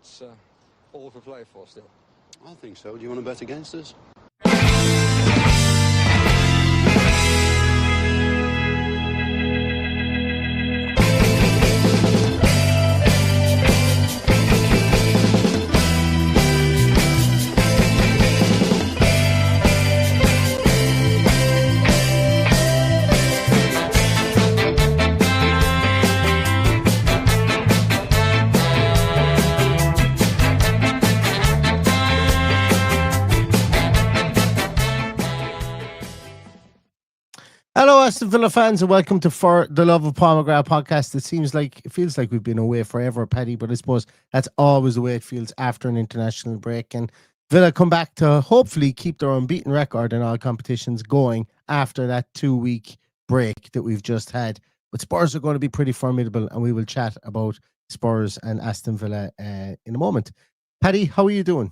It's all for play for still. I think so. Do you want to bet against us? Hello, Aston Villa fans, and welcome to For the Love of Paul McGrath podcast. It feels like we've been away forever, Paddy, but I suppose that's always the way it feels after an international break. And Villa come back to hopefully keep their unbeaten record in all competitions going after that 2-week break that we've just had. But Spurs are going to be pretty formidable, and we will chat about Spurs and Aston Villa in a moment. Paddy, how are you doing?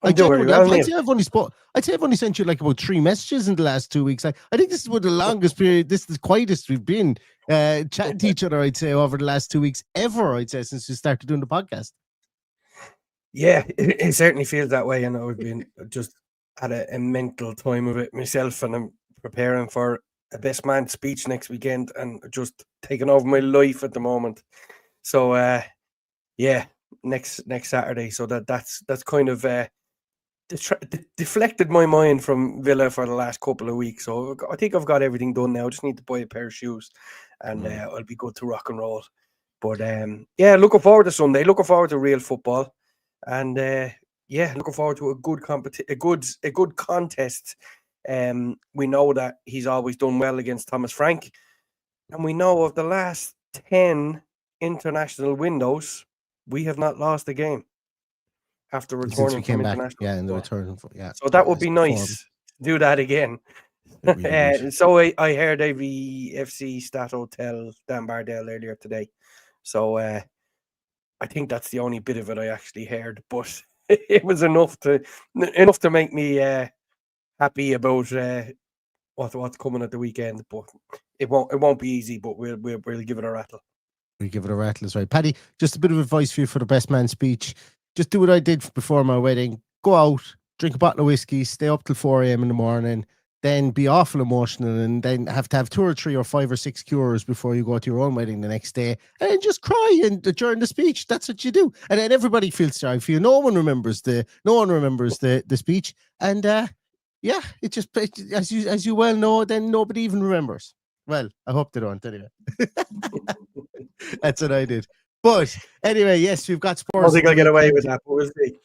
I'd say I've only sent you like about 3 messages in the last 2 weeks. I think this is one of the longest period. This is the quietest we've been chatting to each other, I'd say, over the last 2 weeks ever, I'd say, since we started doing the podcast. Yeah, it certainly feels that way. And I've been just had a mental time of it myself, and I'm preparing for a best man speech next weekend and just taking over my life at the moment. So, yeah, next Saturday. So that's kind of deflected my mind from Villa for the last couple of weeks. So I think I've got everything done now. I just need to buy a pair of shoes and I'll be good to rock and roll. But yeah, looking forward to Sunday, looking forward to real football, and yeah, looking forward to a good contest. We know that he's always done well against Thomas Frank, and we know of the last 10 international windows, we have not lost a game after returning from international. Yeah, in the return. Yeah. So that would be nice. Do that again. Really so I heard a VFC Stat Hotel Dan Bardell earlier today. So I think that's the only bit of it I actually heard, but it was enough to make me happy about what's coming at the weekend. But it won't be easy. But we'll give it a rattle. We give it a rattle, is right. Paddy, just a bit of advice for you for the best man speech. Just do what I did before my wedding. Go out, drink a bottle of whiskey, stay up till 4 a.m. in the morning, then be awful emotional, and then have to have 2 or 3 or 5 or 6 cures before you go to your own wedding the next day, and then just cry during the speech. That's what you do, and then everybody feels sorry for you. No one remembers the speech, and yeah, it just as you well know, then nobody even remembers. Well, I hope they don't anyway. That's what I did. But anyway, yes, we've got Spurs. I think I'll get away with that, but we'll see.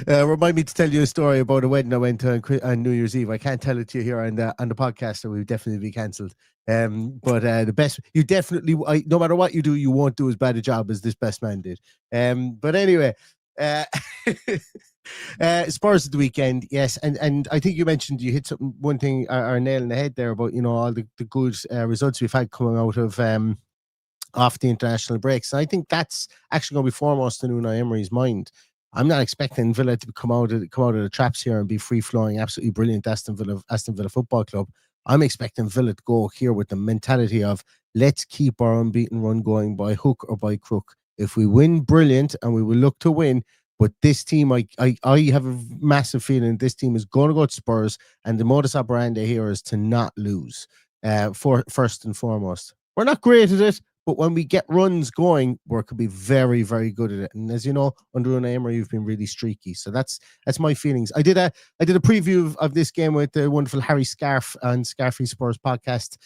Remind me to tell you a story about a wedding I went to on New Year's Eve. I can't tell it to you here on the podcast, so we'll definitely be cancelled. But the best, you definitely, no matter what you do, you won't do as bad a job as this best man did. But anyway, Spurs at the weekend, yes, and I think you mentioned you hit one thing or nail in the head there about all the good results we've had coming out of off the international breaks. And I think that's actually going to be foremost in Unai Emery's mind. I'm not expecting Villa to come out of the traps here and be free flowing, absolutely brilliant Aston Villa Football Club. I'm expecting Villa to go here with the mentality of let's keep our unbeaten run going by hook or by crook. If we win, brilliant, and we will look to win. But this team, I have a massive feeling this team is going to go to Spurs, and the modus operandi here is to not lose. For first and foremost, we're not great at it, but when we get runs going, we could be very, very good at it. And as you know, under Unai Emery, you've been really streaky. So that's my feelings. I did a preview of this game with the wonderful Harry Scarf on Scarfy Spurs podcast.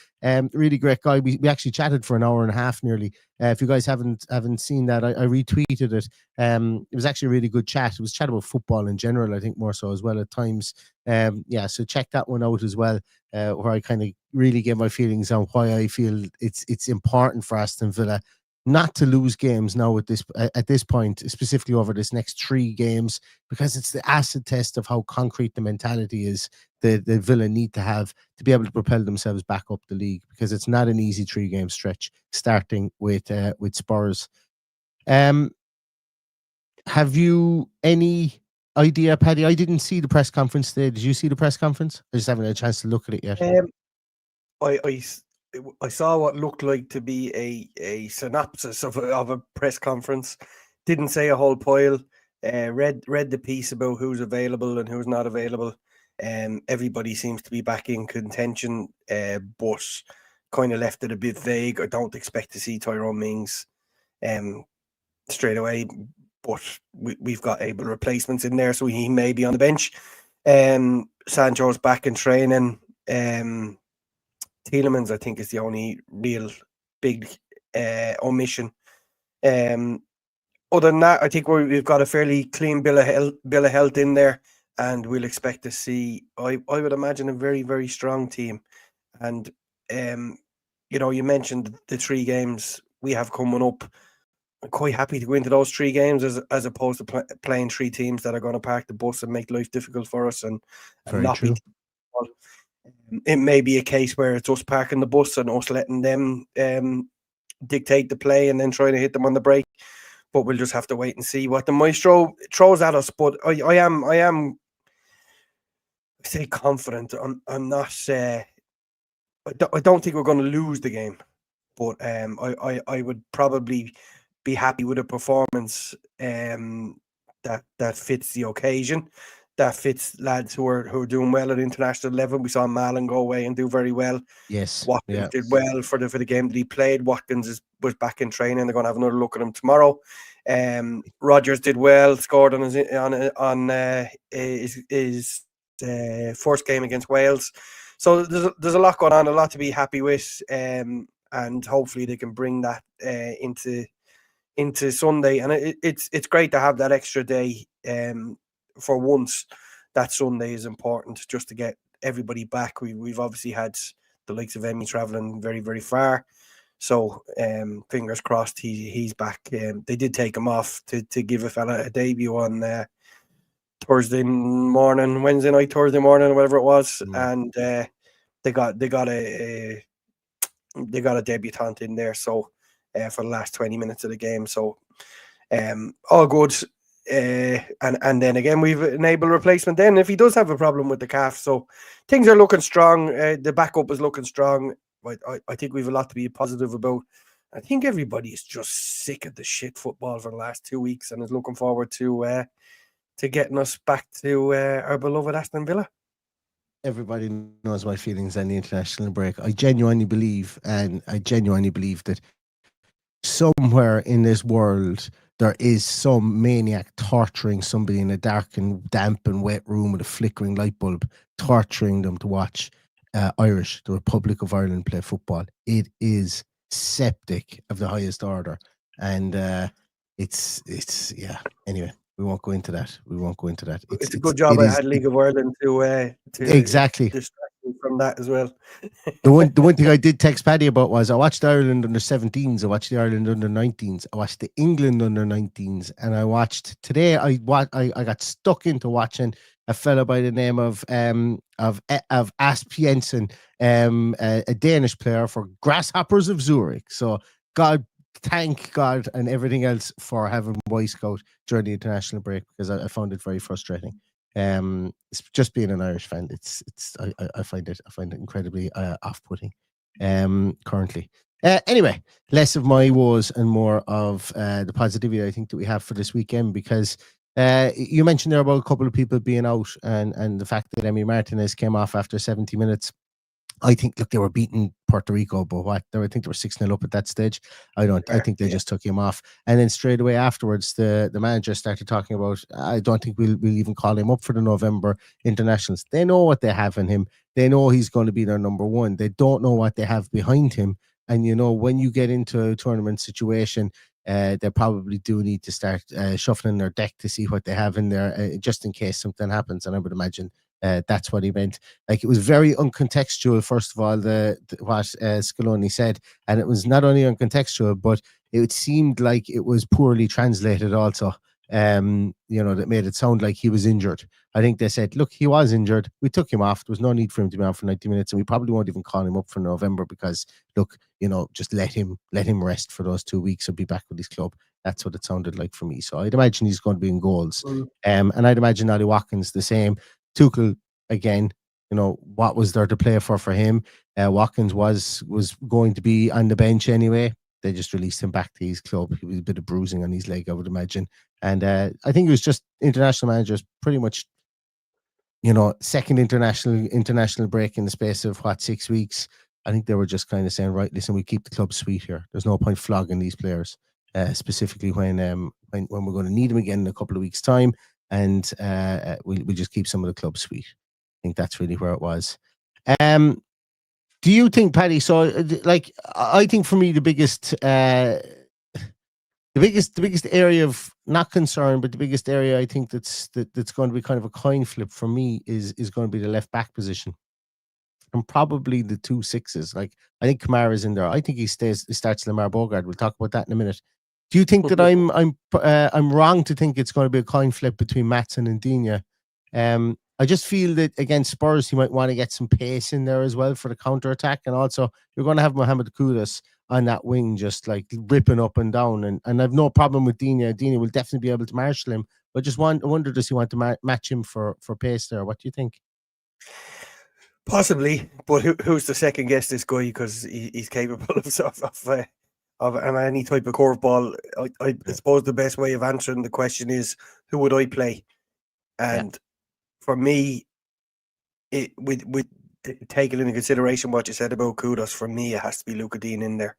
Really great guy. We actually chatted for an hour and a half nearly. If you guys haven't seen that, I retweeted it. It was actually a really good chat. It was chat about football in general, I think more so as well at times. Yeah, so check that one out as well, where I kind of really gave my feelings on why I feel it's important for Aston Villa not to lose games now at this point, specifically over this next 3 games, because it's the acid test of how concrete the mentality is that the Villa need to have to be able to propel themselves back up the league, because it's not an easy 3-game stretch starting with Spurs. Have you any idea, Paddy? I didn't see the press conference today. Did you see the press conference? I just haven't had a chance to look at it yet. I saw what looked like to be a synopsis of a press conference. Didn't say a whole pile. Read the piece about who's available and who's not available. Everybody seems to be back in contention, but kind of left it a bit vague. I don't expect to see Tyrone Mings straight away, but we've got able replacements in there, so he may be on the bench. Sancho's back in training. Tielemans, I think, is the only real big omission. Other than that, I think we've got a fairly clean bill of health in there, and we'll expect to see, I would imagine, a very, very strong team. And, you mentioned the 3 games we have coming up. I'm quite happy to go into those 3 games as opposed to playing 3 teams that are going to park the bus and make life difficult for us and not true. It may be a case where it's us parking the bus and us letting them dictate the play and then trying to hit them on the break. But we'll just have to wait and see what the maestro throws at us. But I am I say confident. I'm not. I don't think we're going to lose the game, but I would probably be happy with a performance that fits the occasion, that fits lads who are doing well at international level. We saw Malin go away and do very well. Yes, Watkins did well for the game that he played. Watkins was back in training. They're going to have another look at him tomorrow. Rodgers did well, scored on his first game against Wales. So there's a lot going on, a lot to be happy with, and hopefully they can bring that into Sunday. And it's great to have that extra day. For once, that Sunday is important just to get everybody back. We've obviously had the likes of Emmy traveling very, very far. So fingers crossed he's back. They did take him off to give a fella a debut on Wednesday night, Thursday morning, or whatever it was. And they got a debutant in there. So for the last 20 minutes of the game. So all good. And then again, we've enabled replacement then if he does have a problem with the calf. So things are looking strong. The backup is looking strong. I think we've a lot to be positive about. I think everybody is just sick of the shit football for the last 2 weeks and is looking forward to getting us back to our beloved Aston Villa. Everybody knows my feelings on the international break. I genuinely believe that somewhere in this world there is some maniac torturing somebody in a dark and damp and wet room with a flickering light bulb, torturing them to watch the Republic of Ireland play football. It is septic of the highest order, and it's anyway, we won't go into that. It's a good job I had League of Ireland to exactly distract me from that as well. The one thing I did text Paddy about was I watched Ireland under 17s, I watched the Ireland under 19s, I watched the England under 19s, and I watched today. I got stuck into watching a fellow by the name of Asp Jensen, a Danish player for Grasshoppers of Zurich. So thank God and everything else for having Boy Scout during the international break, because I found it very frustrating. It's just being an Irish fan. I find it incredibly off-putting currently. Anyway, less of my woes and more of the positivity I think that we have for this weekend, because you mentioned there about a couple of people being out and the fact that Emi Martinez came off after 70 minutes. I think, look, they were beating Puerto Rico, but I think they were 6-0 up at that stage. I think they just took him off. And then straight away afterwards, the manager started talking about, I don't think we'll even call him up for the November internationals. They know what they have in him. They know he's going to be their number one. They don't know what they have behind him. And, when you get into a tournament situation, they probably do need to start shuffling their deck to see what they have in there, just in case something happens. And I would imagine that's what he meant. Like, it was very uncontextual, first of all, what Scaloni said. And it was not only uncontextual, but it seemed like it was poorly translated also. That made it sound like he was injured. I think they said, look, he was injured. We took him off. There was no need for him to be on for 90 minutes. And we probably won't even call him up for November because, look, just let him rest for those 2 weeks and be back with his club. That's what it sounded like for me. So I'd imagine he's going to be in goals. And I'd imagine Ollie Watkins the same. Tuchel, again, what was there to play for him? Watkins was going to be on the bench anyway. They just released him back to his club. He was a bit of bruising on his leg, I would imagine. And I think it was just international managers pretty much, second international break in the space of 6 weeks. I think they were just kind of saying, right, listen, we keep the club sweet here. There's no point flogging these players, specifically when we're going to need them again in a couple of weeks' time, and we just keep some of the club sweet. I think that's really where it was. Do you think, Paddy? So, I think for me, the biggest area of not concern, but the biggest area I think that's going to be kind of a coin flip for me is going to be the left back position, and probably the 2 6s. Like, I think Kamara's in there. I think he starts Lamar Bogard. We'll talk about that in a minute. Do you think that I'm wrong to think it's going to be a coin flip between Maatsen and Digne? I just feel that against Spurs, he might want to get some pace in there as well for the counter attack, and also you're going to have Mohamed Kudus on that wing, just like ripping up and down. And I've no problem with Digne. Digne will definitely be able to marshal him. But I wonder, does he want to match him for pace there? What do you think? Possibly, but who's to second guess this guy, because he's capable of any type of curveball. I suppose the best way of answering the question is, who would I play? And for me, with taking into consideration what you said about Kudus, for me it has to be Lucas Digne in there,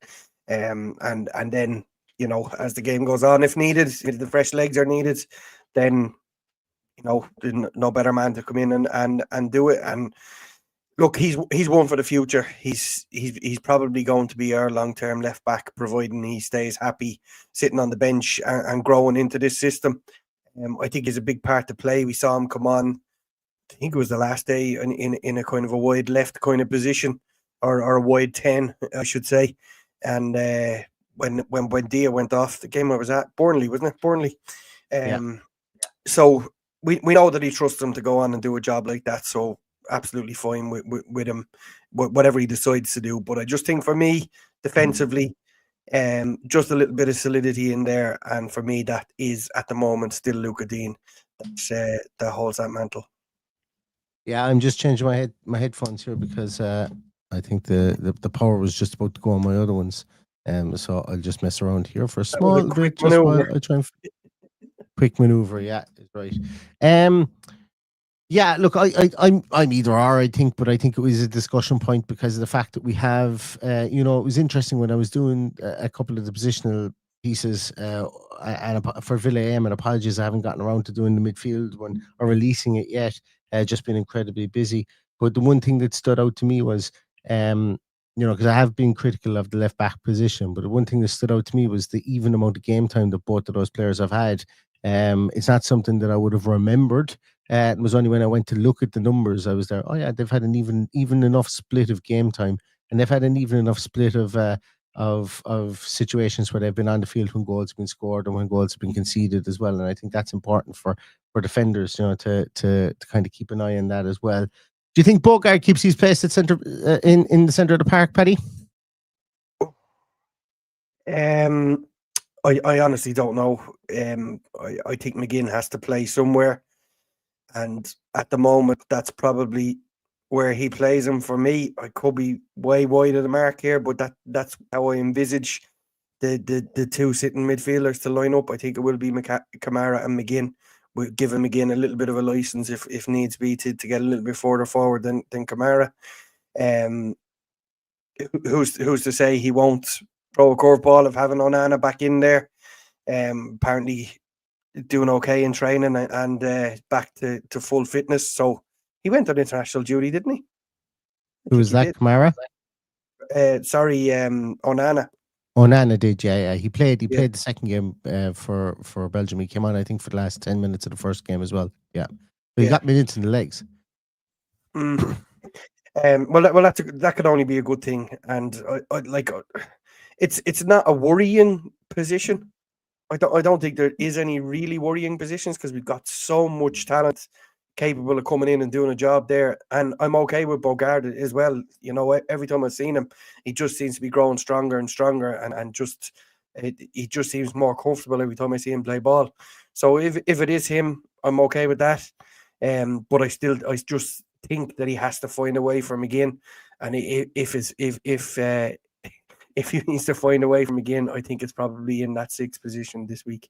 and then as the game goes on, if needed, if the fresh legs are needed, then no better man to come in and do it. And look, he's one for the future. He's probably going to be our long-term left back, providing he stays happy sitting on the bench and growing into this system. I think he's a big part to play. We saw him come on, I think it was the last day, in a kind of a wide left kind of position, or a wide 10, I should say. And when Dia went off, the game I was at, Burnley, wasn't it? Burnley. So we know that he trusts him to go on and do a job like that. So absolutely fine with him, whatever he decides to do. But I just think, for me, defensively, just a little bit of solidity in there, and for me that is at the moment still Lucas Digne that holds that mantle. Yeah, I'm just changing my headphones here because I think the power was just about to go on my other ones, so I'll just mess around here for a small bit just while I try and quick maneuver. Yeah, right. Yeah, look, I'm either or, I think, but I think it was a discussion point because of the fact that we have, it was interesting when I was doing a couple of the positional pieces for Villa AM, and apologies, I haven't gotten around to doing the midfield one or releasing it yet. Just been incredibly busy. But the one thing that stood out to me was, because I have been critical of the left back position, but the one thing that stood out to me was the even amount of game time that both of those players have had. It's not something that I would have remembered. It was only when I went to look at the numbers, I was there. Oh yeah, they've had an even enough split of game time, and they've had an even enough split of situations where they've been on the field when goals have been scored and when goals have been conceded as well. And I think that's important for defenders, to kind of keep an eye on that as well. Do you think Bogard keeps his place at centre in the centre of the park, Paddy? I honestly don't know. I think McGinn has to play somewhere, and at the moment that's probably where he plays him. For me, I could be way wide of the mark here, but that's how I envisage the two sitting midfielders to line up. I think it will be Kamara and McGinn. We'll give him McGinn a little bit of a license if needs be to get a little bit further forward than Kamara. Who's to say he won't throw a curveball of having Onana back in there? Apparently doing okay in training and back to full fitness. So he went on international duty, didn't he? Who was that, Kamara? Sorry, Onana. Onana did, yeah. He played the second game for Belgium. He came on, I think, for the last 10 minutes of the first game as well. Yeah. But he got minutes in the legs. Well, that could only be a good thing. And I it's not a worrying position. I don't think there is any really worrying positions because we've got so much talent capable of coming in and doing a job there. And I'm okay with Bogard as well. Every time I've seen him, he just seems to be growing stronger and stronger, and he just seems more comfortable every time I see him play ball. So if it is him, I'm okay with that. But I just think that he has to find a way for McGinn, and if he needs to find a way from McGinn, I think it's probably in that 6th position this week.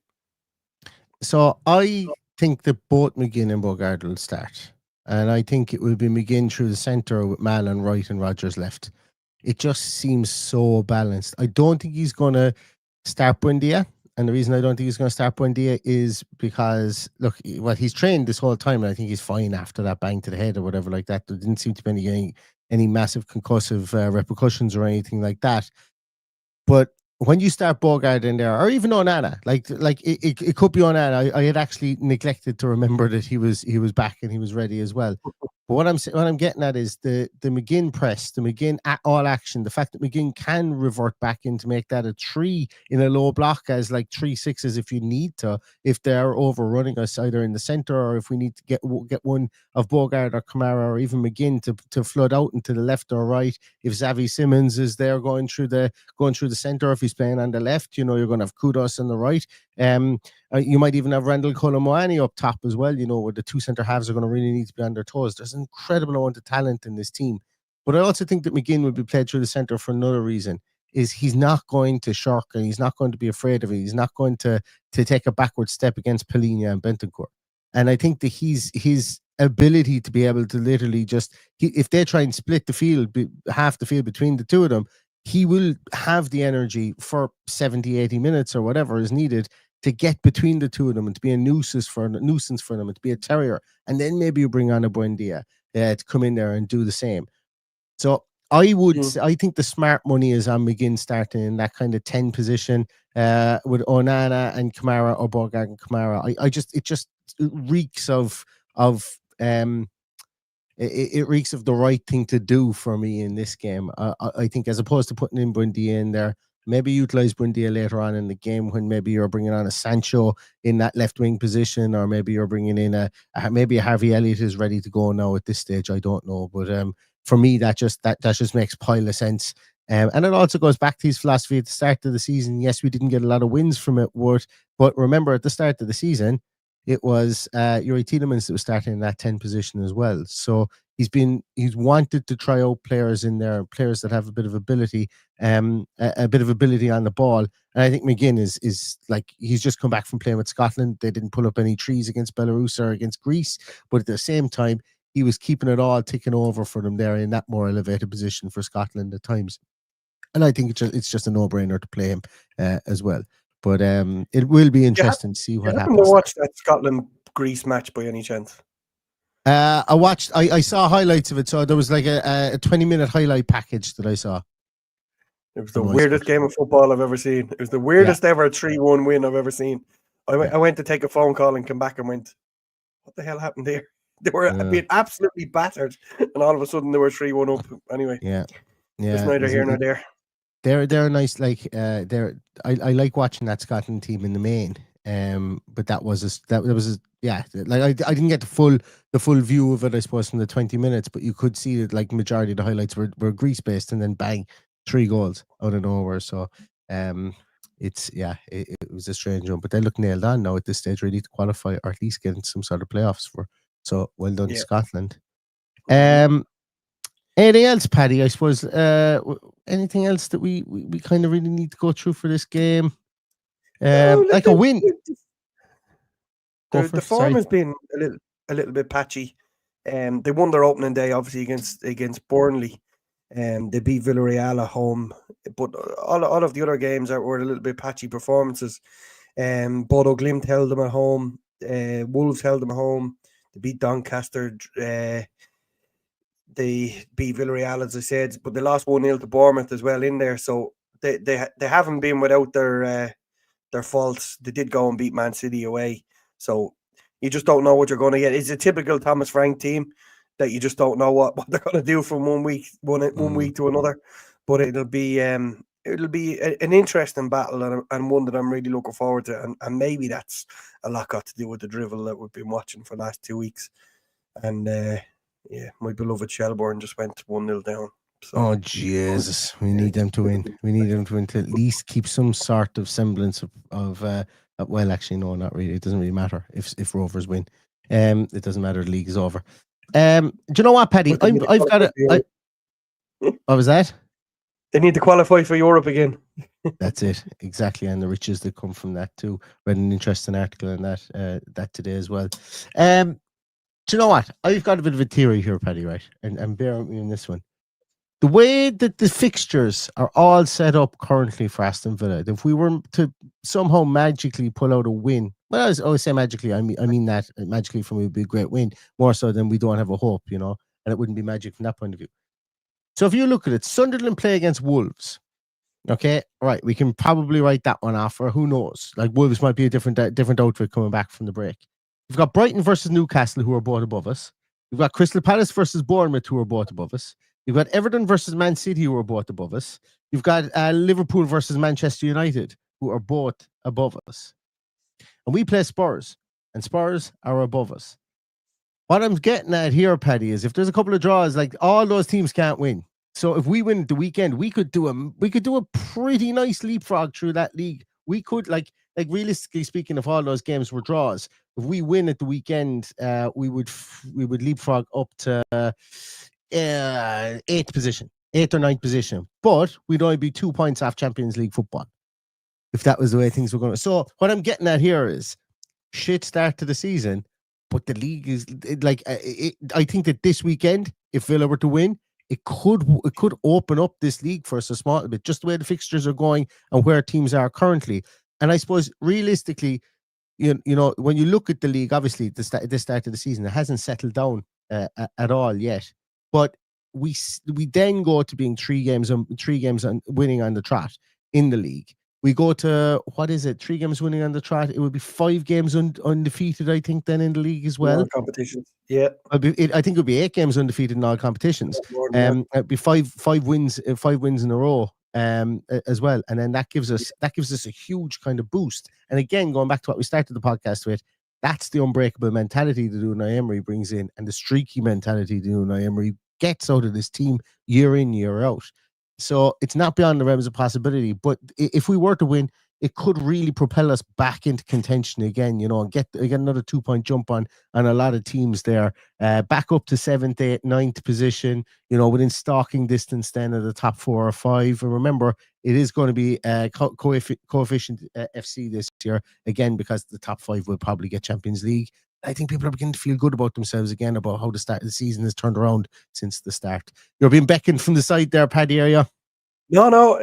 So I think that both McGinn and Bogard will start. And I think it will be McGinn through the centre with Mallon right and Rodgers left. It just seems so balanced. I don't think he's going to start Buendia. And the reason I don't think he's going to start Buendia is because, look, well, he's trained this whole time, and I think he's fine after that bang to the head or whatever like that. There didn't seem to be any massive concussive repercussions or anything like that. But when you start Bogard in there, or even Onana, like it could be Onana. I had actually neglected to remember that he was back and he was ready as well. But what I'm getting at is the McGinn press, the McGinn all action, the fact that McGinn can revert back in to make that a 3 in a low block as like 3 6s if you need to, if they're overrunning us either in the centre or if we need to get one of Bogard or Kamara or even McGinn to flood out into the left or right. If Xavi Simons is there going through the centre, if he's playing on the left, you're going to have Kudos on the right. You might even have Randall Colomoani up top as well, where the 2 centre halves are going to really need to be on their toes. There's an incredible amount of talent in this team. But I also think that McGinn will be played through the centre for another reason, is he's not going to shirk and he's not going to be afraid of it. He's not going to take a backward step against Palhinha and Bentancur. And I think that his ability to be able to literally if they try and split the field, half the field between the two of them, he will have the energy for 70, 80 minutes or whatever is needed to get between the two of them and to be a nuisance for them and to be a terrier. And then maybe you bring on a Buendia to come in there and do the same. So I think the smart money is on McGinn starting in that kind of 10 position with Onana and Kamara or Bogard and Kamara. It just reeks of it reeks of the right thing to do for me in this game. I think as opposed to putting in Buendia in there, maybe utilize Buendia later on in the game when maybe you're bringing on a Sancho in that left wing position, or maybe you're bringing in maybe a Harvey Elliott is ready to go now at this stage. I don't know, but for me that just makes pile of sense. And it also goes back to his philosophy at the start of the season. Yes, we didn't get a lot of wins from it, but remember at the start of the season, it was Youri Tielemans that was starting in that 10 position as well. So he's wanted to try out players in there, players that have a bit of ability, a bit of ability on the ball. And I think McGinn is like, he's just come back from playing with Scotland. They didn't pull up any trees against Belarus or against Greece, but at the same time, he was keeping it all ticking over for them there in that more elevated position for Scotland at times. And I think it's just a no-brainer to play him as well. But it will be interesting to see what happens. You watch that Scotland-Greece match by any chance? I saw highlights of it. So there was like a 20-minute highlight package that I saw. It was the weirdest game of football I've ever seen. It was the weirdest ever 3-1 win I've ever seen. I went to take a phone call and came back and went, what the hell happened there? They were being absolutely battered, and all of a sudden they were 3-1 up. Anyway, it's neither here nor there. They're nice. Like I like watching that Scotland team in the main. But that was like I didn't get the full view of it, I suppose, from the 20 minutes, but you could see that like majority of the highlights were Greece based, and then bang, 3 goals out of nowhere. So it was a strange one, but they look nailed on now at this stage, ready to qualify or at least get into some sort of playoffs for. So well done to Scotland. Anything else, Paddy? I suppose anything else that we kind of really need to go through for this game? Like a win. The form has been a little bit patchy. They won their opening day, obviously against Burnley. They beat Villarreal at home, but all of the other games were a little bit patchy performances. Bodo Glimt held them at home. Wolves held them at home. They beat Doncaster. They beat Villarreal, as I said, but they lost 1-0 to Bournemouth as well in there. So they haven't been without their faults. They did go and beat Man City away. So you just don't know what you're going to get. It's a typical Thomas Frank team that you just don't know what they're going to do from one week to another. But it'll be an interesting battle and one that I'm really looking forward to. And maybe that's a lot got to do with the drivel that we've been watching for the last 2 weeks. And my beloved Shelbourne just went 1-0 down. So. Oh Jesus! We need them to win. We need them to win to at least keep some sort of semblance of well, actually, no, not really. It doesn't really matter if Rovers win. It doesn't matter. The league is over. Do you know what, Paddy? But they need to I've got qualify it. for Europe. What was that? They need to qualify for Europe again. That's it, exactly, and the riches that come from that too. Read an interesting article on that today as well. Do you know what? I've got a bit of a theory here, Paddy, right? And bear with me in this one. The way that the fixtures are all set up currently for Aston Villa, if we were to somehow magically pull out a win, well, I always say magically, I mean that magically for me would be a great win, more so than we don't have a hope, and it wouldn't be magic from that point of view. So if you look at it, Sunderland play against Wolves. Okay, right. We can probably write that one off, or who knows? Like Wolves might be a different outfit coming back from the break. We've got Brighton versus Newcastle, who are both above us. We've got Crystal Palace versus Bournemouth, who are both above us. You've got Everton versus Man City, who are both above us. You've got Liverpool versus Manchester United, who are both above us. And we play Spurs, and Spurs are above us. What I'm getting at here, Paddy, is if there's a couple of draws, like all those teams can't win. So if we win the weekend, we could do a pretty nice leapfrog through that league. We could like realistically speaking, if all those games were draws, if we win at the weekend, we would leapfrog up to 8th or 9th position. But we'd only be 2 points off Champions League football if that was the way things were going. So what I'm getting at here is shit start to the season, but the league is like I think that this weekend, if Villa were to win, it could open up this league for us a small bit, just the way the fixtures are going and where teams are currently. And I suppose realistically, you know, when you look at the league, obviously the start of the season, it hasn't settled down at all yet. But we then go to being 3 games on winning on the trot in the league. We go to, what is it, 3 games winning on the trot. It would be 5 games undefeated, I think, then in the league as well. All competitions, yeah. I think it would be 8 games undefeated in all competitions. It'd be five wins in a row as well, and then that gives us a huge kind of boost. And again, going back to what we started the podcast with, that's the unbreakable mentality that Unai Emery brings in, and the streaky mentality that Unai Emery gets out of this team year in, year out. So it's not beyond the realms of possibility. But if we were to win, it could really propel us back into contention again, and get another 2-point jump on a lot of teams there, back up to 7th, 8th, 9th position, within stalking distance then of the top 4 or 5. And remember, it is going to be coefficient FC this year, again, because the top 5 will probably get Champions League. I think people are beginning to feel good about themselves again, about how the start of the season has turned around since the start. You're being beckoned from the side there, Paddy, are you? No.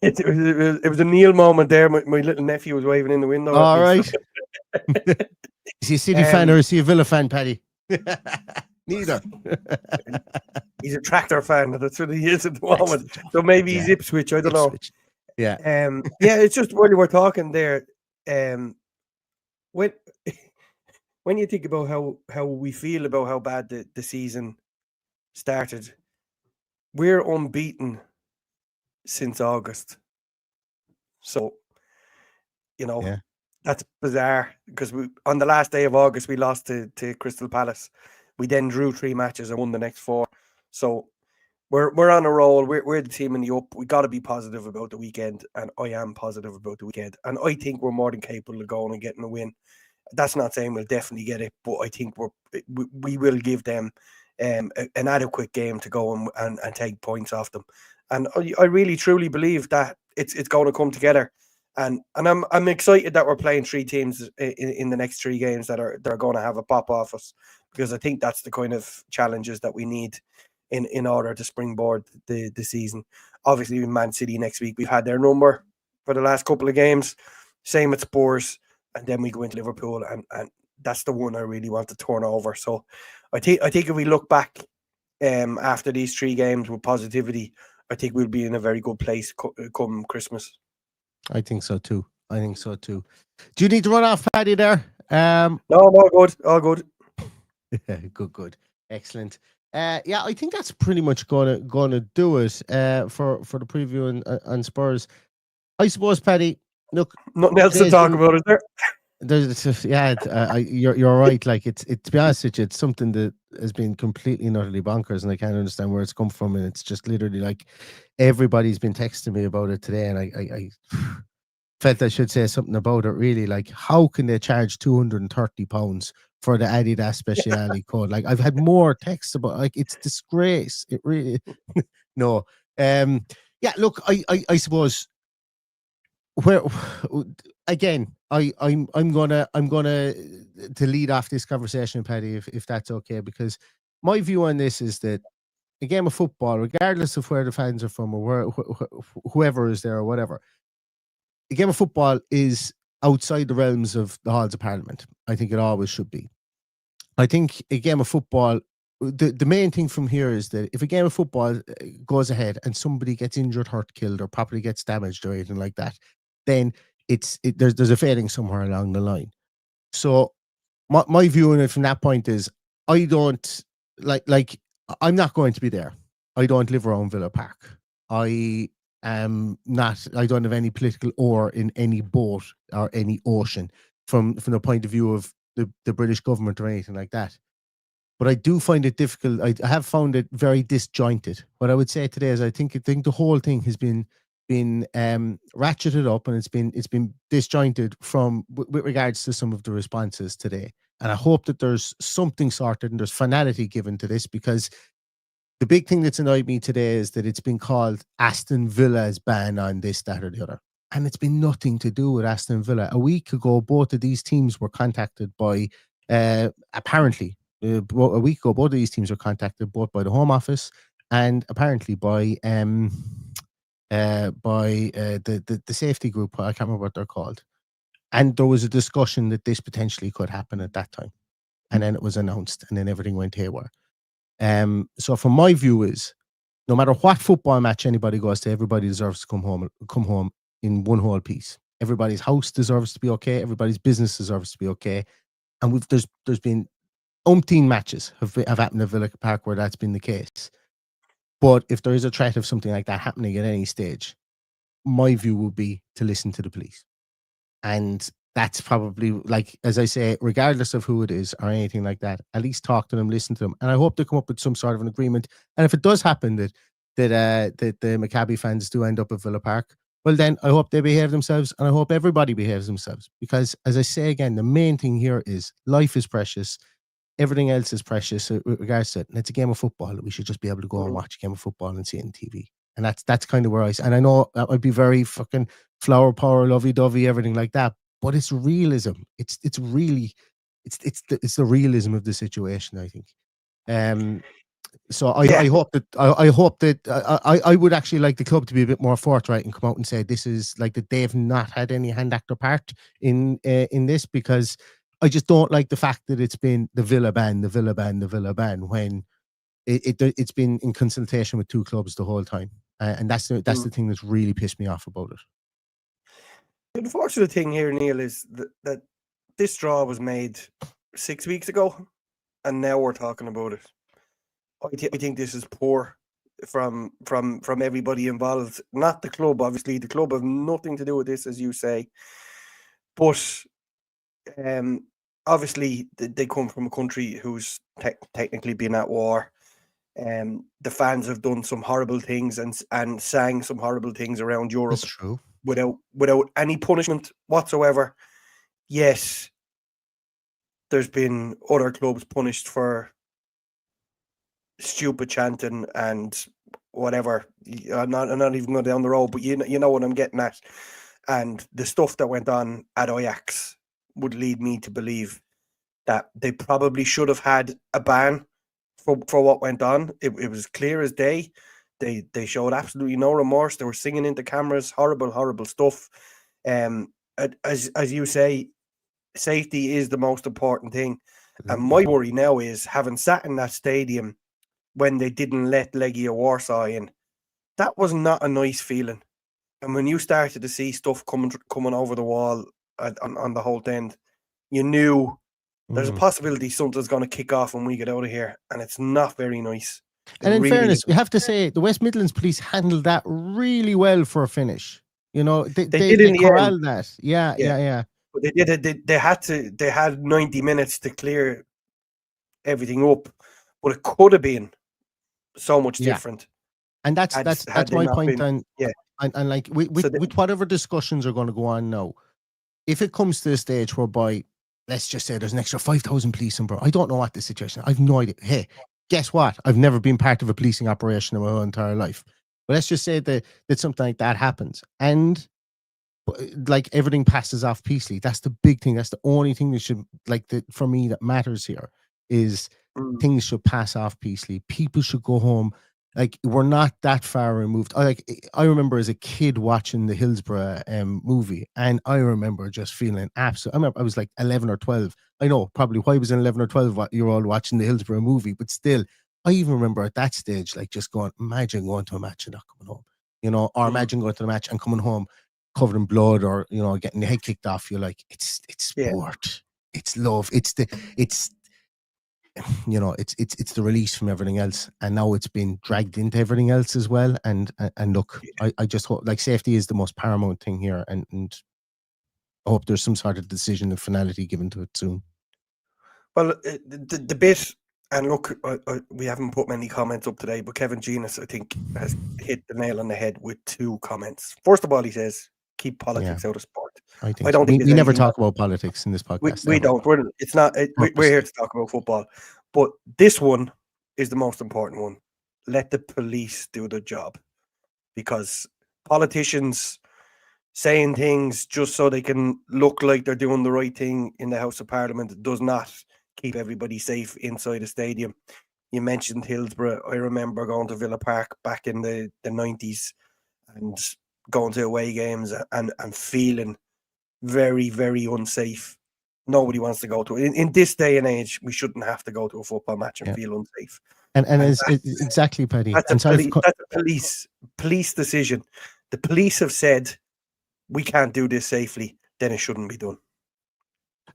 It was a Neil moment there. My little nephew was waving in the window. All right. Is he a City fan or is he a Villa fan, Paddy? Neither. He's a Tractor fan. That's what he is at the moment. So maybe he's Ipswich. I don't know. Yeah. It's just when you were talking there. When you think about how we feel about how bad the season started, we're unbeaten since August. So, that's bizarre, because on the last day of August, we lost to Crystal Palace. We then drew 3 matches and won the next 4. So we're on a roll. We're the team in the up. We got to be positive about the weekend, and I am positive about the weekend. And I think we're more than capable of going and getting a win. That's not saying we'll definitely get it, but I think we will give them an adequate game to go and take points off them. And I really truly believe that it's going to come together. And I'm excited that we're playing 3 teams in the next 3 games that are going to have a pop off us, because I think that's the kind of challenges that we need in order to springboard the season. Obviously, with Man City next week, we've had their number for the last couple of games. Same at Spurs. And then we go into Liverpool, and that's the one I really want to turn over. So I think if we look back after these 3 games with positivity, I think we'll be in a very good place come Christmas. I think so too. Do you need to run off, Paddy, there? No, all good. Good. Excellent. I think that's pretty much gonna do it for the preview on Spurs. I suppose, Paddy, look, nothing else to talk about, is there? You're right. Like it's to be honest with you, it's something that has been completely and utterly bonkers, and I can't understand where it's come from. And it's just literally like everybody's been texting me about it today, and I felt I should say something about it. Really, like, how can they charge £230 for the Adidas Speciale code. Like, I've had more texts about, like, it's disgrace. It really no. Yeah, look, I suppose where again, I'm gonna to lead off this conversation, Paddy, if that's okay, because my view on this is that a game of football, regardless of where the fans are from or whoever is there or whatever, a game of football is outside the realms of the halls of Parliament. I think it always should be. I think a game of football, the main thing from here is that if a game of football goes ahead and somebody gets injured, hurt, killed, or property gets damaged or anything like that, then there's a failing somewhere along the line. So my view on it from that point is, I don't like I'm not going to be there. I don't live around Villa Park. I don't have any political oar in any boat or any ocean from the point of view of the British government or anything like that. But I do find it difficult. I have found it very disjointed. What I would say today is I think the whole thing has been ratcheted up, and it's been disjointed with regards to some of the responses today. And I hope that there's something sorted and there's finality given to this, because the big thing that's annoyed me today is that it's been called Aston Villa's ban on this, that, or the other. And it's been nothing to do with Aston Villa. A week ago, both of these teams were contacted by, apparently, a week ago, both of these teams were contacted both by the Home Office and apparently by the safety group. I can't remember what they're called. And there was a discussion that this potentially could happen at that time. And then it was announced, and then everything went haywire. So from my view is, no matter what football match anybody goes to, everybody deserves to come home in one whole piece. Everybody's house deserves to be okay. Everybody's business deserves to be okay. And there's been umpteen matches have happened at Villa Park where that's been the case. But if there is a threat of something like that happening at any stage, my view would be to listen to the police. And that's probably, like, as I say, regardless of who it is or anything like that, at least talk to them, listen to them. And I hope they come up with some sort of an agreement. And if it does happen that the Maccabi fans do end up at Villa Park, well, then I hope they behave themselves, and I hope everybody behaves themselves. Because, as I say again, the main thing here is life is precious. Everything else is precious with regards to it. And it's a game of football. We should just be able to go and watch a game of football and see it on TV. And that's kind of where and I know that might be very fucking flower power, lovey-dovey, everything like that. But it's realism. It's really the realism of the situation, I think. So I hope that I would actually like the club to be a bit more forthright and come out and say this is like that they've not had any hand actor part in this, because I just don't like the fact that it's been the Villa ban when it's been in consultation with two clubs the whole time, and that's the thing that's really pissed me off about it. The unfortunate thing here, Neil, is that this draw was made 6 weeks ago, and now we're talking about it. I think this is poor from everybody involved. Not the club, obviously. The club have nothing to do with this, as you say. But obviously, they come from a country who's technically been at war. The fans have done some horrible things and sang some horrible things around Europe. That's true. Without any punishment whatsoever. Yes, there's been other clubs punished for stupid chanting and whatever. I'm not even going down the road, but you know what I'm getting at. And the stuff that went on at Ajax would lead me to believe that they probably should have had a ban for what went on. It was clear as day. They showed absolutely no remorse. They were singing into cameras, horrible stuff. As you say, safety is the most important thing. And my worry now is, having sat in that stadium when they didn't let Legia Warsaw in, that was not a nice feeling. And when you started to see stuff coming over the wall on the whole end, you knew there's a possibility something's going to kick off when we get out of here, and it's not very nice. And in fairness, we have to say the West Midlands police handled that really well for a finish. You know, they corralled that. Yeah. But they had 90 minutes to clear everything up, but it could have been so much different. And that's my point. And like with whatever discussions are going to go on now, if it comes to the stage whereby let's just say there's an extra 5,000 police in Borough. I don't know what the situation. I've no idea. Hey, guess what? I've never been part of a policing operation in my whole entire life. But let's just say that something like that happens, and like everything passes off peacefully. That's the big thing. That's the only thing that should, for me, that matters here is things should pass off peacefully. People should go home. Like, we're not that far removed. I remember as a kid watching the Hillsborough movie, and I remember just feeling absolute. I remember I was like 11 or 12. I know probably why I was an 11 or 12-year-old watching the Hillsborough movie, but still, I even remember at that stage, like, just going, imagine going to a match and not coming home, or imagine going to the match and coming home covered in blood, or getting your head kicked off. You're like, it's sport, it's love, it's the release from everything else, and now it's been dragged into everything else as well. And look, I just hope, like, safety is the most paramount thing here, and I hope there's some sort of decision and finality given to it soon. Well, the bit, and look, we haven't put many comments up today, but Kevin Genus, I think, has hit the nail on the head with 2 comments. First of all, he says, keep politics out of sport. I don't think we never talk about politics in this podcast. We don't. We're here to talk about football. But this one is the most important one. Let the police do their job, because politicians saying things just so they can look like they're doing the right thing in the House of Parliament does not keep everybody safe inside a stadium. You mentioned Hillsborough. I remember going to Villa Park back in the 90s and going to away games and feeling very, very unsafe. Nobody wants to go to it. In this day and age, we shouldn't have to go to a football match and feel unsafe. And it's exactly, Paddy. That's a police decision. The police have said we can't do this safely, then it shouldn't be done.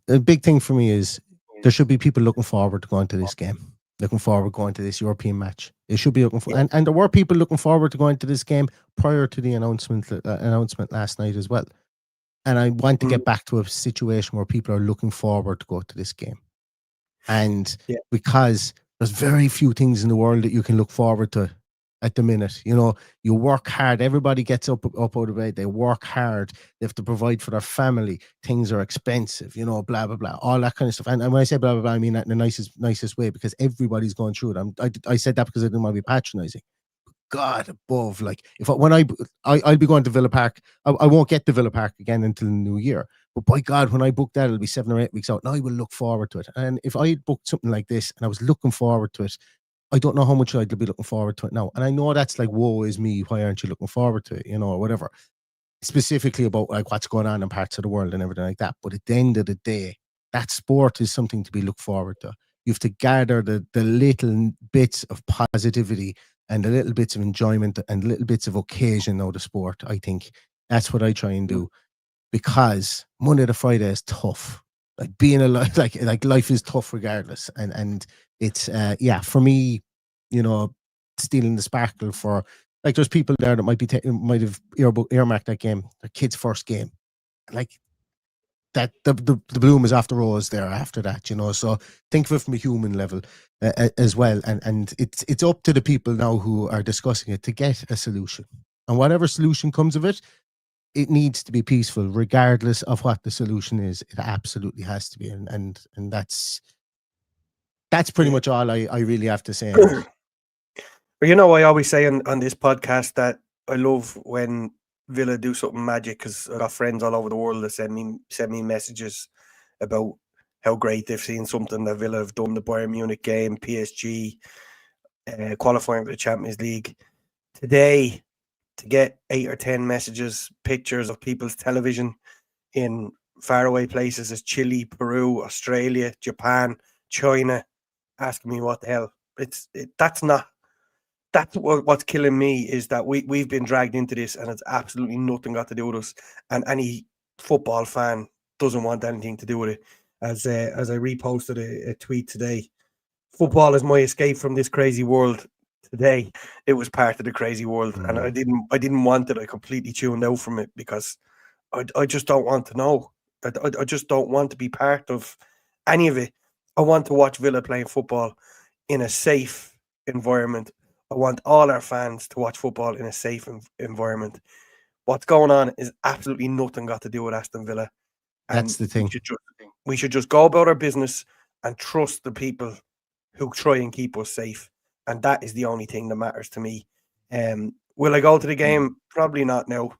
The big thing for me is there should be people looking forward to going to this game, looking forward to going to this European match. It should be looking for, and there were people looking forward to going to this game prior to the announcement last night as well. And I want to get back to a situation where people are looking forward to go to this game. And because there's very few things in the world that you can look forward to at the minute. You work hard. Everybody gets up out of bed. They work hard. They have to provide for their family. Things are expensive, blah, blah, blah, all that kind of stuff. And when I say blah, blah, blah, I mean that in the nicest way, because everybody's going through it. I said that because I didn't want to be patronizing. God above, like, I'll be going to Villa Park. I won't get to Villa Park again until the new year. But by God, when I book that, it'll be 7 or 8 weeks out. Now I will look forward to it. And if I had booked something like this and I was looking forward to it, I don't know how much I'd be looking forward to it now. And I know that's like, woe is me, why aren't you looking forward to it, or whatever. Specifically about like what's going on in parts of the world and everything like that. But at the end of the day, that sport is something to be looked forward to. You have to gather the little bits of positivity and the little bits of enjoyment and little bits of occasion out of sport. I think that's what I try and do, because Monday to Friday is tough. Like being alive, like life is tough regardless. And it's for me, stealing the sparkle for, like, there's people there that might have earmarked that game, their kid's first game, like that the bloom is off the rose there after that, so think of it from a human level as well. And it's up to the people now who are discussing it to get a solution, and whatever solution comes of it, it needs to be peaceful regardless of what the solution is. It absolutely has to be. And that's pretty much all I really have to say. But I always say on this podcast that I love when Villa do something magic, because I've got friends all over the world that send me messages about how great they've seen something that Villa have done. The Bayern Munich game, PSG, qualifying for the Champions League. Today, to get 8 or 10 messages, pictures of people's television in faraway places as Chile, Peru, Australia, Japan, China, asking me what the hell. That's what's killing me, is that we've been dragged into this and it's absolutely nothing got to do with us. And any football fan doesn't want anything to do with it. As I reposted a tweet today, football is my escape from this crazy world. Today, it was part of the crazy world, and I didn't want it. I completely tuned out from it because I just don't want to know. I just don't want to be part of any of it. I want to watch Villa playing football in a safe environment. I want all our fans to watch football in a safe environment. What's going on is absolutely nothing got to do with Aston Villa. That's the thing. We should just go about our business and trust the people who try and keep us safe. And that is the only thing that matters to me. Will I go to the game? Probably not now.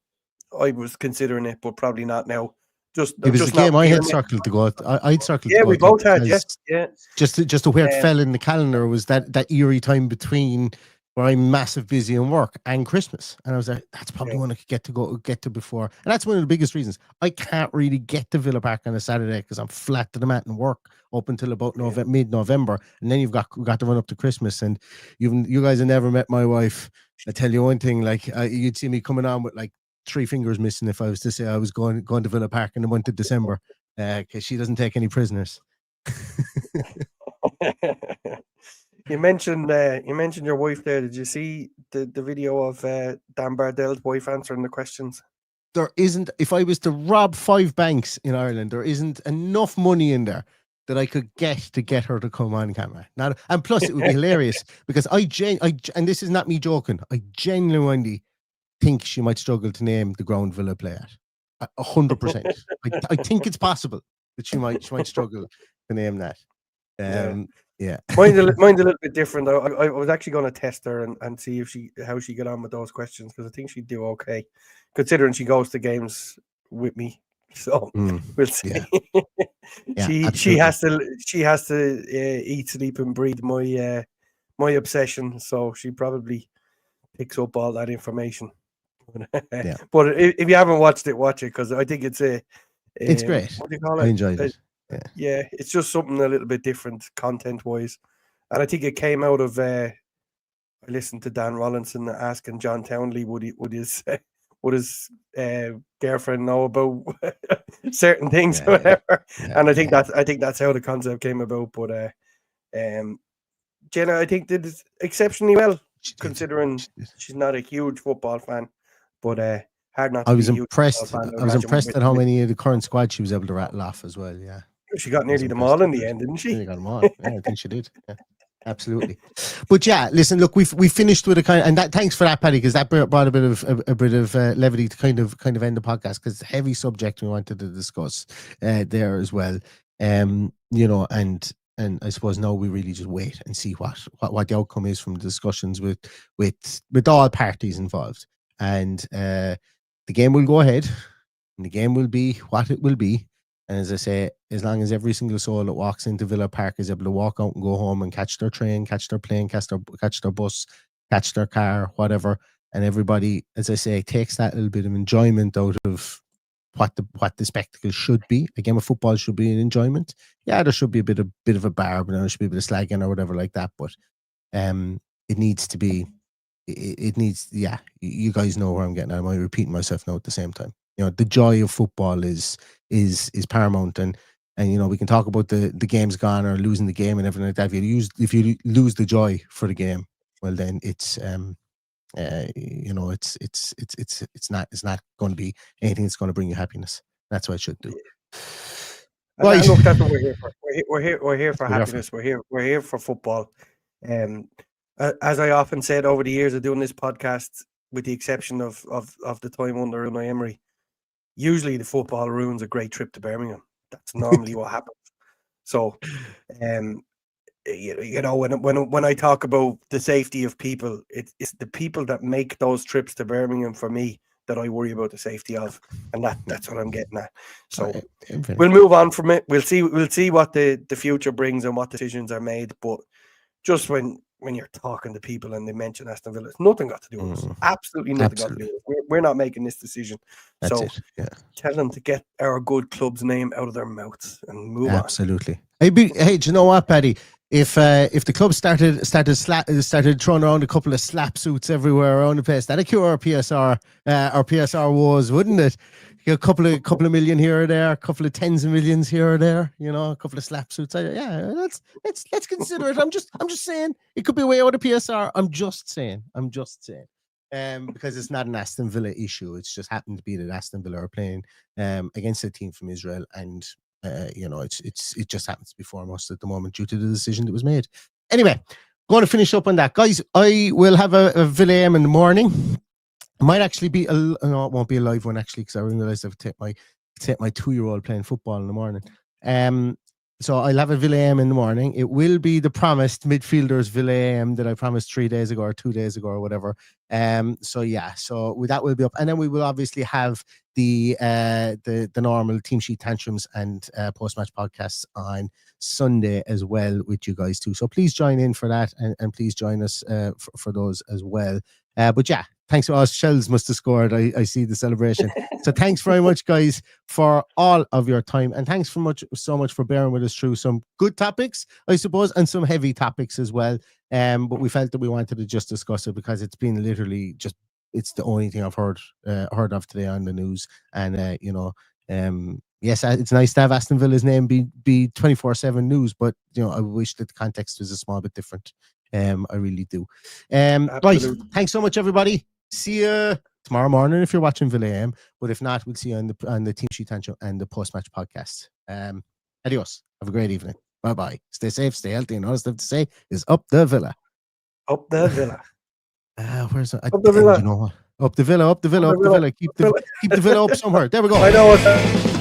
I was considering it, but probably not now. It was the game I had circled to go. I'd circled. Yeah, to go we both had. Yeah. Just to where it fell in the calendar was that eerie time between where I'm massive busy in work and Christmas, and I was like, that's probably one I could get to before, and that's one of the biggest reasons I can't really get to Villa Park on a Saturday because I'm flat to the mat in work up until about mid-November, and then you've got to run up to Christmas, and you guys have never met my wife. I tell you one thing, like you'd see me coming on with like 3 fingers missing if I was to say I was going to Villa Park in the month of December, because she doesn't take any prisoners. You mentioned your wife there. Did you see the video of Dan Bardell's wife answering the questions? There isn't. If I was to rob 5 banks in Ireland, there isn't enough money in there that I could get her to come on camera. And plus, it would be hilarious because and this is not me joking. I genuinely think she might struggle to name the ground Villa play at 100%. I think it's possible that she might struggle to name that. Yeah. Mine's a little bit different. I was actually going to test her and see how she got on with those questions, because I think she'd do okay, considering she goes to games with me. So we'll see. Yeah. she has to eat, sleep, and breathe my obsession. So she probably picks up all that information. But if you haven't watched it, watch it, because I think it's great. What do you call it? I enjoyed it. Yeah, it's just something a little bit different content wise, and I think it came out of I listened to Dan Rollinson asking John Townley would his girlfriend know about certain things or whatever, and I think that's how the concept came about. But Jenna, I think, did exceptionally well, considering she's not a huge football fan, but hard not to I was be impressed. I was impressed at how many of the current squad she was able to rattle off as well. Yeah. She got nearly them all in the end, didn't she? She got them all. Yeah, I think she did. Yeah, absolutely. But yeah, listen, look, we finished with a kind of, and that, thanks for that, Paddy, because that brought a bit of levity to kind of end the podcast, because it's a heavy subject we wanted to discuss there as well. And I suppose now we really just wait and see what the outcome is from the discussions with all parties involved, and the game will go ahead, and the game will be what it will be. And as I say, as long as every single soul that walks into Villa Park is able to walk out and go home and catch their train, catch their plane, catch their bus, catch their car, whatever, and everybody, as I say, takes that little bit of enjoyment out of what the spectacle should be. A game of football should be an enjoyment. Yeah, there should be a bit of a barb, and there should be a bit of slagging or whatever like that. But it needs to be. It needs. Yeah, you guys know where I'm getting at. I'm repeating myself now at the same time. The joy of football is paramount, and we can talk about the game's gone or losing the game and everything like that. If you lose the joy for the game, well then it's it's not going to be anything that's going to bring you happiness. That's what it should do. Right. Look, that's what we're here for. We're here for happiness. We're here for football. As I often said over the years of doing this podcast, with the exception of the time under Unai Emery, usually the football ruins a great trip to Birmingham. That's normally what happens. So, when I talk about the safety of people, it's the people that make those trips to Birmingham for me that I worry about the safety of, and that's what I'm getting at. So we'll move on from it. We'll see what the future brings and what decisions are made. But just when you're talking to people and they mention Aston Villa, it's nothing got to do with us. Absolutely nothing got to do with us. We're not making this decision. That's so it. Yeah. Tell them to get our good club's name out of their mouths and move on. Absolutely. Hey, do you know what, Paddy? If the club started throwing around a couple of slap suits everywhere around the place, that'd cure our PSR woes, wouldn't it? A couple of million here or there, a couple of tens of millions here or there, a couple of slap suits. Let's consider it. I'm just saying it could be way out of PSR. I'm just saying. Because it's not an Aston Villa issue. It's just happened to be that Aston Villa are playing against a team from Israel, and it just happens to be foremost at the moment due to the decision that was made. Anyway, going to finish up on that, guys. I will have a Villa AM in the morning. It might actually be no, it won't be a live one actually, because I realized I've take my 2-year-old playing football in the morning. So I'll have a Villa AM in the morning. It will be the promised midfielders Villa AM that I promised 3 days ago or 2 days ago or whatever. So that will be up, and then we will obviously have the normal team sheet tantrums and post match podcasts on Sunday as well with you guys too. So please join in for that, and please join us for those as well. But yeah, thanks to us. Shells must have scored. I see the celebration. So thanks very much, guys, for all of your time, and thanks so much for bearing with us through some good topics, I suppose, and some heavy topics as well. But we felt that we wanted to just discuss it because it's been literally just, it's the only thing I've heard of today on the news. And yes, it's nice to have Aston Villa's name be 24/7 news, but I wish that the context was a small bit different. I really do. Right, thanks so much, everybody. See you tomorrow morning if you're watching Villa AM, but if not, we'll see you on the team sheet tantrum and the post match podcast. Adios. Have a great evening. Bye bye. Stay safe, stay healthy, and all I have to say is up the Villa. Up the Villa. Where's up the Villa? Up the Villa. Up the Villa. Up the Villa. Keep the Villa up somewhere. There we go. I know.